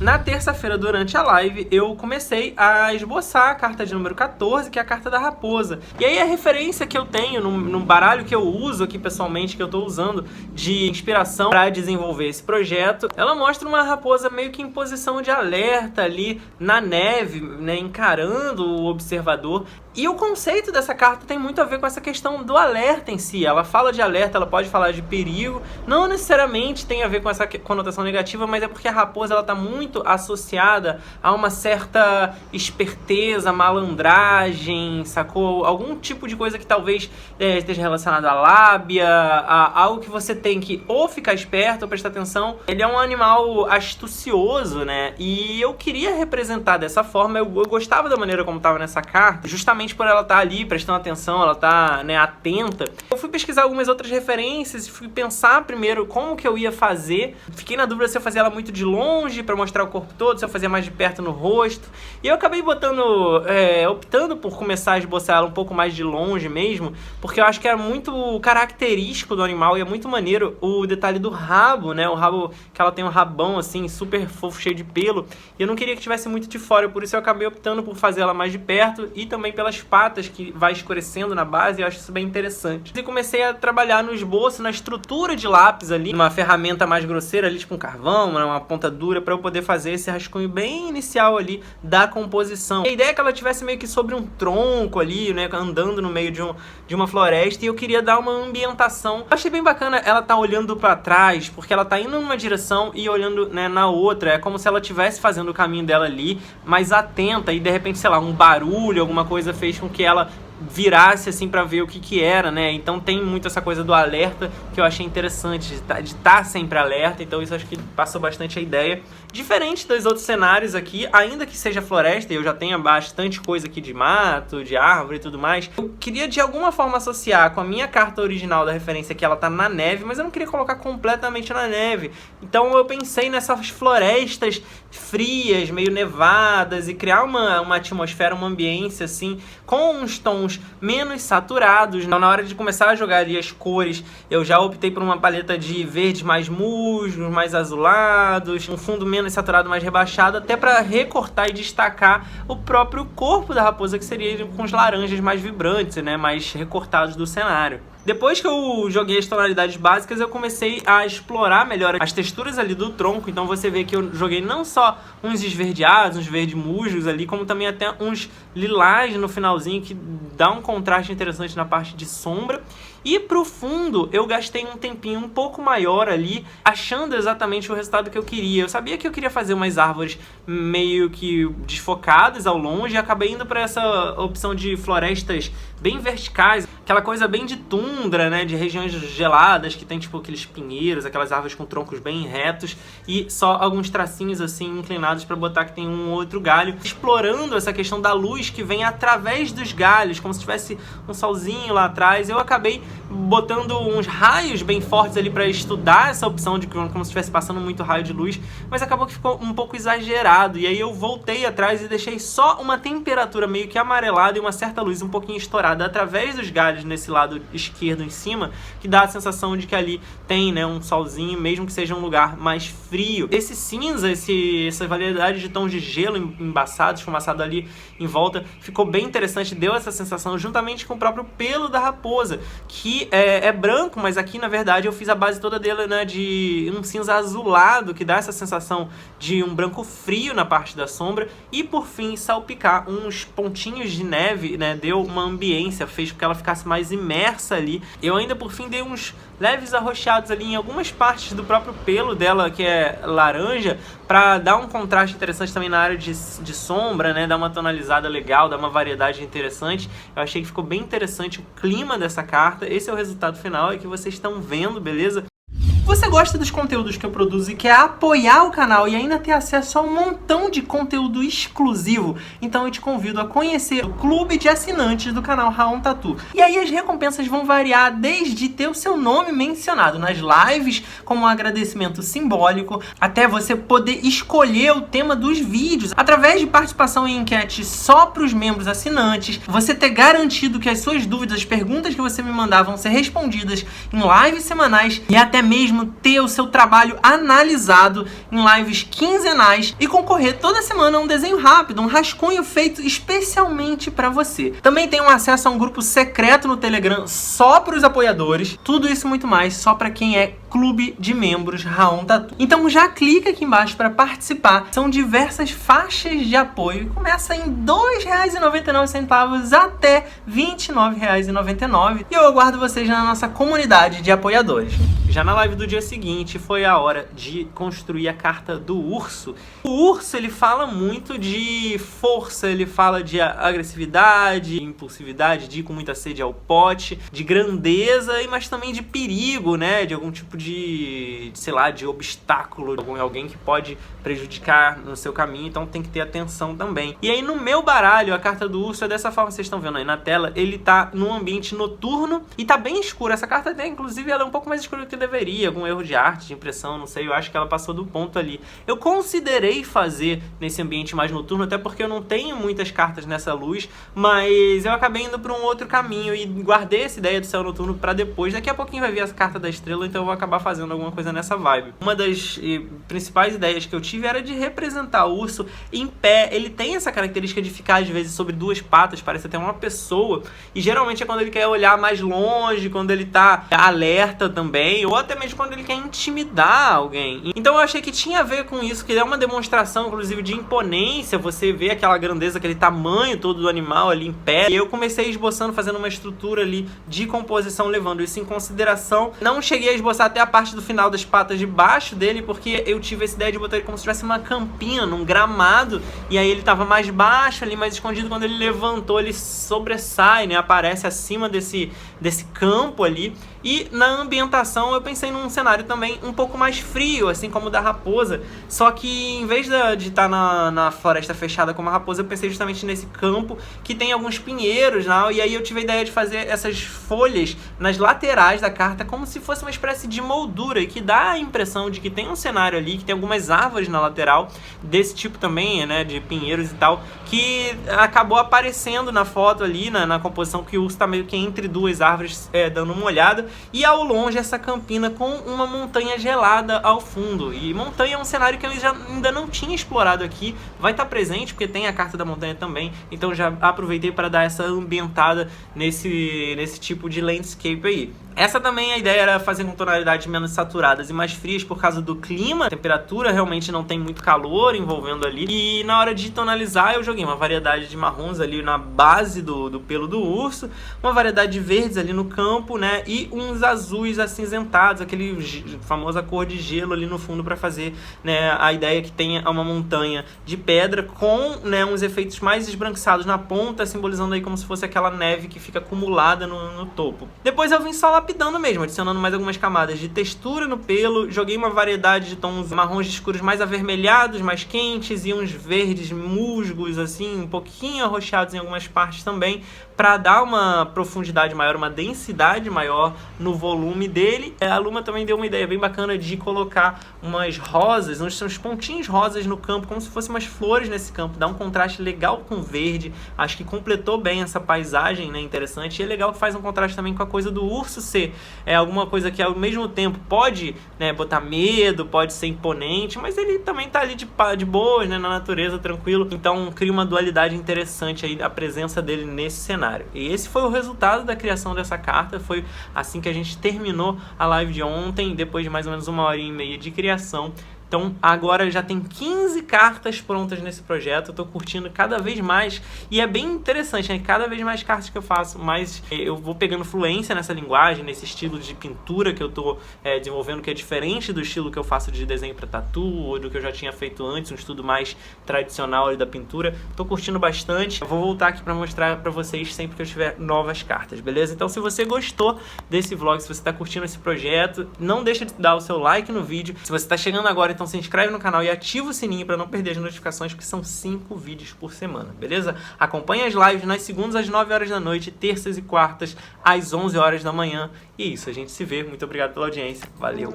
Na terça-feira, durante a live, eu comecei a esboçar a carta de número 14, que é a carta da raposa. E aí a referência que eu tenho no baralho que eu uso aqui pessoalmente, que eu tô usando de inspiração para desenvolver esse projeto, ela mostra uma raposa meio que em posição de alerta ali na neve, né, encarando o observador. E o conceito dessa carta tem muito a ver com essa questão do alerta em si. Ela fala de alerta, ela pode falar de perigo. Não necessariamente tem a ver com essa conotação negativa, mas é porque a raposa ela tá muito associada a uma certa esperteza, malandragem, sacou? Algum tipo de coisa que talvez esteja relacionado à lábia, a algo que você tem que ou ficar esperto ou prestar atenção. Ele é um animal astucioso, né? E eu queria representar dessa forma. Eu gostava da maneira como tava nessa carta, justamente por ela estar ali prestando atenção, ela tá, né, atenta. Eu fui pesquisar algumas outras referências, fui pensar primeiro como que eu ia fazer. Fiquei na dúvida se eu fazia ela muito de longe pra mostrar o corpo todo, se eu fazia mais de perto no rosto. E eu acabei optando por começar a esboçar ela um pouco mais de longe mesmo, porque eu acho que é muito característico do animal e é muito maneiro o detalhe do rabo, né? O rabo, que ela tem um rabão assim, super fofo, cheio de pelo. E eu não queria que tivesse muito de fora, por isso eu acabei optando por fazer ela mais de perto e também pelas patas que vai escurecendo na base. Eu acho isso bem interessante. E comecei a trabalhar no esboço, na estrutura de lápis ali, uma ferramenta mais grosseira ali, tipo um carvão, uma ponta dura, para eu poder fazer esse rascunho bem inicial ali da composição. A ideia é que ela tivesse meio que sobre um tronco ali, né, andando no meio de uma floresta, e eu queria dar uma ambientação. Eu achei bem bacana ela tá olhando para trás, porque ela tá indo numa direção e olhando, né, na outra. É como se ela estivesse fazendo o caminho dela ali, mais atenta, e de repente, sei lá, um barulho, alguma coisa fez com que ela virasse assim pra ver o que era, né? Então tem muito essa coisa do alerta que eu achei interessante, de estar sempre alerta. Então isso acho que passou bastante a ideia. Diferente dos outros cenários aqui, ainda que seja floresta e eu já tenha bastante coisa aqui de mato, de árvore e tudo mais, eu queria de alguma forma associar com a minha carta original da referência, que ela tá na neve, mas eu não queria colocar completamente na neve. Então eu pensei nessas florestas frias, meio nevadas, e criar uma atmosfera, uma ambiência assim, com uns tons menos saturados. Então na hora de começar a jogar ali as cores, eu já optei por uma paleta de verdes mais musgos, mais azulados, um fundo menos saturado, mais rebaixado, até para recortar e destacar o próprio corpo da raposa, que seria com os laranjas mais vibrantes, né, mais recortados do cenário. Depois que eu joguei as tonalidades básicas, eu comecei a explorar melhor as texturas ali do tronco. Então você vê que eu joguei não só uns esverdeados, uns verdes musgos ali, como também até uns lilás no finalzinho, que dá um contraste interessante na parte de sombra. E pro fundo, eu gastei um tempinho um pouco maior ali, achando exatamente o resultado que eu queria. Eu sabia que eu queria fazer umas árvores meio que desfocadas ao longe, e acabei indo para essa opção de florestas bem verticais, aquela coisa bem de tundra, né, de regiões geladas, que tem tipo aqueles pinheiros, aquelas árvores com troncos bem retos e só alguns tracinhos assim inclinados para botar que tem um outro galho, explorando essa questão da luz que vem através dos galhos, como se tivesse um solzinho lá atrás. Eu acabei botando uns raios bem fortes ali para estudar essa opção de como se estivesse passando muito raio de luz, mas acabou que ficou um pouco exagerado, e aí eu voltei atrás e deixei só uma temperatura meio que amarelada e uma certa luz um pouquinho estourada através dos galhos nesse lado esquerdo em cima, que dá a sensação de que ali tem, né, um solzinho, mesmo que seja um lugar mais frio. Esse cinza, essa variedade de tons de gelo embaçado, esfumaçado ali em volta, ficou bem interessante, deu essa sensação juntamente com o próprio pelo da raposa, que é branco, mas aqui na verdade eu fiz a base toda dele, né, de um cinza azulado, que dá essa sensação de um branco frio na parte da sombra, e por fim salpicar uns pontinhos de neve, né, deu uma ambiência, fez com que ela ficasse mais imersa ali. Eu ainda por fim dei uns leves arroxeados ali em algumas partes do próprio pelo dela, que é laranja, para dar um contraste interessante também na área de sombra, né, dar uma tonalizada legal, dar uma variedade interessante. Eu achei que ficou bem interessante o clima dessa carta. Esse é o resultado final, é que vocês estão vendo, beleza? Você gosta dos conteúdos que eu produzo e quer apoiar o canal e ainda ter acesso a um montão de conteúdo exclusivo? Então eu te convido a conhecer o clube de assinantes do canal Raon Tatu. E aí as recompensas vão variar desde ter o seu nome mencionado nas lives, como um agradecimento simbólico, até você poder escolher o tema dos vídeos, através de participação em enquete só para os membros assinantes, você ter garantido que as suas dúvidas, as perguntas que você me mandar vão ser respondidas em lives semanais, e até mesmo mesmo ter o seu trabalho analisado em lives quinzenais e concorrer toda semana a um desenho rápido, um rascunho feito especialmente para você. Também tem um acesso a um grupo secreto no Telegram só para os apoiadores. Tudo isso e muito mais só para quem é clube de membros Raon Tatu. Então já clica aqui embaixo para participar. São diversas faixas de apoio. Começa em R$ 2,99 até R$ 29,99. E eu aguardo vocês na nossa comunidade de apoiadores. Já na live do dia seguinte foi a hora de construir a carta do urso. O urso, ele fala muito de força, ele fala de agressividade, impulsividade, de ir com muita sede ao pote, de grandeza, mas também de perigo, né? De algum tipo de sei lá, de obstáculo, alguém que pode prejudicar no seu caminho, então tem que ter atenção também. E aí no meu baralho, a carta do urso é dessa forma que vocês estão vendo aí na tela, ele tá num ambiente noturno e tá bem escuro. Essa carta até, inclusive, ela é um pouco mais escura do que deveria, algum erro de arte, de impressão, não sei, eu acho que ela passou do ponto ali. Eu considerei fazer nesse ambiente mais noturno, até porque eu não tenho muitas cartas nessa luz, mas eu acabei indo para um outro caminho e guardei essa ideia do céu noturno para depois. Daqui a pouquinho vai vir essa carta da estrela, então eu vou acabar fazendo alguma coisa nessa vibe. Uma das principais ideias que eu tive era de representar o urso em pé. Ele tem essa característica de ficar às vezes sobre duas patas, parece até uma pessoa, e geralmente é quando ele quer olhar mais longe, quando ele tá alerta também, ou até mesmo quando ele quer intimidar alguém. Então eu achei que tinha a ver com isso, que é uma demonstração, inclusive, de imponência, você vê aquela grandeza, aquele tamanho todo do animal ali em pé. E eu comecei esboçando, fazendo uma estrutura ali de composição, levando isso em consideração. Não cheguei a esboçar até a parte do final das patas de baixo dele, porque eu tive essa ideia de botar ele como se tivesse uma campina, num gramado, e aí ele tava mais baixo ali, mais escondido. Quando ele levantou, ele sobressai, né, aparece acima desse campo ali. E na ambientação eu pensei num cenário também um pouco mais frio, assim como o da raposa, só que em vez de estar na floresta fechada como a raposa, eu pensei justamente nesse campo que tem alguns pinheiros, né? E aí eu tive a ideia de fazer essas folhas nas laterais da carta como se fosse uma espécie de moldura, e que dá a impressão de que tem um cenário ali, que tem algumas árvores na lateral desse tipo também, né, de pinheiros e tal, que acabou aparecendo na foto ali, na composição, que o urso tá meio que entre duas árvores, dando uma olhada. E ao longe essa campina com uma montanha gelada ao fundo. E montanha é um cenário que eu ainda não tinha explorado aqui. Vai estar presente porque tem a carta da montanha também. Então já aproveitei para dar essa ambientada nesse tipo de landscape aí. Essa também a ideia era fazer com tonalidades menos saturadas e mais frias por causa do clima. A temperatura realmente não tem muito calor envolvendo ali. E na hora de tonalizar eu joguei uma variedade de marrons ali na base do pelo do urso, uma variedade de verdes ali no campo, né, e uns azuis acinzentados, aquele famosa cor de gelo ali no fundo para fazer, né, a ideia que tenha uma montanha de pedra com, né, uns efeitos mais esbranquiçados na ponta, simbolizando aí como se fosse aquela neve que fica acumulada no topo. Depois eu vim só lapidando mesmo, adicionando mais algumas camadas de textura no pelo, joguei uma variedade de tons marrons escuros mais avermelhados, mais quentes, e uns verdes musgos, assim, um pouquinho arroxeados em algumas partes também, para dar uma profundidade maior, uma densidade maior no volume dele. A Luma também deu uma ideia bem bacana de colocar umas rosas, uns pontinhos rosas no campo, como se fossem umas flores nesse campo, dá um contraste legal com verde. Acho que completou bem essa paisagem, né, interessante. E é legal que faz um contraste também com a coisa do urso ser alguma coisa que ao mesmo tempo pode, né, botar medo, pode ser imponente, mas ele também tá ali de boas, né, na natureza, tranquilo. Então cria uma dualidade interessante aí, a presença dele nesse cenário. E esse foi o resultado da criação dessa carta. Foi assim que a gente terminou a live de ontem, depois de mais ou menos 1h30 de criação. Então agora já tem 15 cartas prontas nesse projeto, eu tô curtindo cada vez mais, e é bem interessante, né? Cada vez mais cartas que eu faço, mais eu vou pegando fluência nessa linguagem, nesse estilo de pintura que eu tô desenvolvendo, que é diferente do estilo que eu faço de desenho para tatu, ou do que eu já tinha feito antes, um estudo mais tradicional ali da pintura. Tô curtindo bastante, eu vou voltar aqui para mostrar para vocês sempre que eu tiver novas cartas, beleza? Então se você gostou desse vlog, se você tá curtindo esse projeto, não deixa de dar o seu like no vídeo. Se você tá chegando agora, então se inscreve no canal e ativa o sininho para não perder as notificações, porque são 5 vídeos por semana, beleza? Acompanhe as lives nas segundas às 9 horas da noite, terças e quartas às 11 horas da manhã. E é isso, a gente se vê. Muito obrigado pela audiência. Valeu!